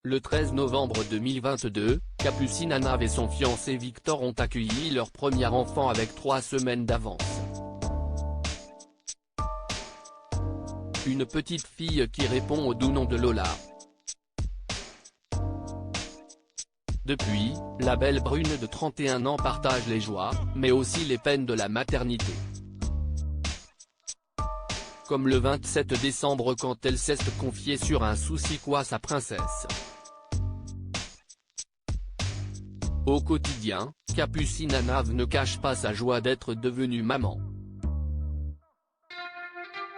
Le 13 novembre 2022, Capucine Anave et son fiancé Victor ont accueilli leur premier enfant avec 3 semaines d'avance. Une petite fille qui répond au doux nom de Lola. Depuis, la belle brune de 31 ans partage les joies, mais aussi les peines de la maternité. Comme le 27 décembre quand elle s'est confiée sur un souci qu'à sa princesse. Au quotidien, Capucine Anave ne cache pas sa joie d'être devenue maman.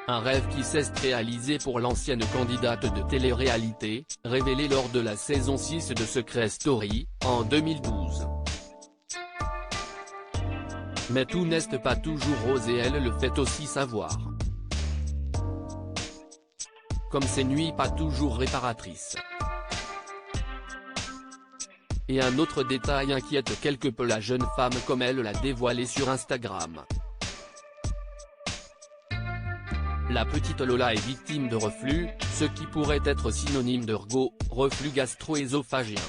Un rêve qui s'est réalisé pour l'ancienne candidate de télé-réalité, révélée lors de la saison 6 de Secret Story, en 2012. Mais tout n'est pas toujours rose et elle le fait aussi savoir. Comme ces nuits pas toujours réparatrices. Et un autre détail inquiète quelque peu la jeune femme comme elle l'a dévoilé sur Instagram. La petite Lola est victime de reflux, ce qui pourrait être synonyme de RGO, reflux gastro-œsophagien.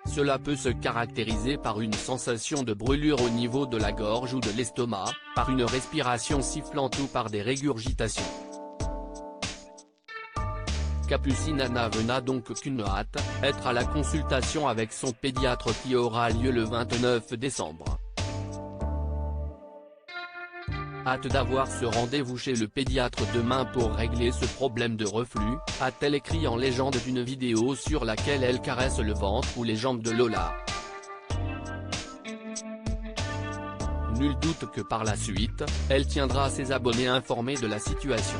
Cela peut se caractériser par une sensation de brûlure au niveau de la gorge ou de l'estomac, par une respiration sifflante ou par des régurgitations. Capucine Anave n'a donc qu'une hâte, être à la consultation avec son pédiatre qui aura lieu le 29 décembre. Hâte d'avoir ce rendez-vous chez le pédiatre demain pour régler ce problème de reflux, a-t-elle écrit en légende d'une vidéo sur laquelle elle caresse le ventre ou les jambes de Lola. Nul doute que par la suite, elle tiendra ses abonnés informés de la situation.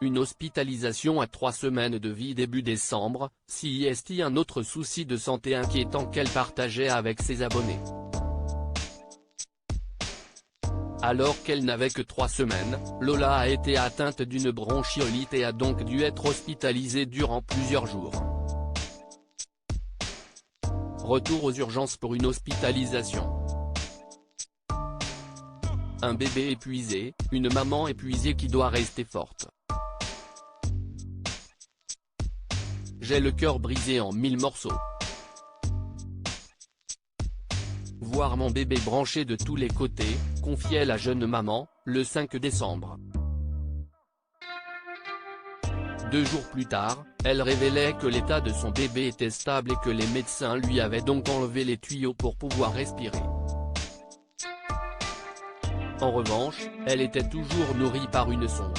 Une hospitalisation à 3 semaines de vie début décembre, si est un autre souci de santé inquiétant qu'elle partageait avec ses abonnés. Alors qu'elle n'avait que 3 semaines, Lola a été atteinte d'une bronchiolite et a donc dû être hospitalisée durant plusieurs jours. Retour aux urgences pour une hospitalisation. Un bébé épuisé, une maman épuisée qui doit rester forte. J'ai le cœur brisé en 1000 morceaux. Voir mon bébé branché de tous les côtés, confiait la jeune maman, le 5 décembre. 2 jours plus tard, elle révélait que l'état de son bébé était stable et que les médecins lui avaient donc enlevé les tuyaux pour pouvoir respirer. En revanche, elle était toujours nourrie par une sonde.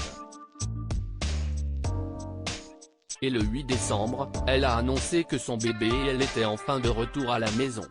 Et le 8 décembre, elle a annoncé que son bébé et elle étaient enfin de retour à la maison.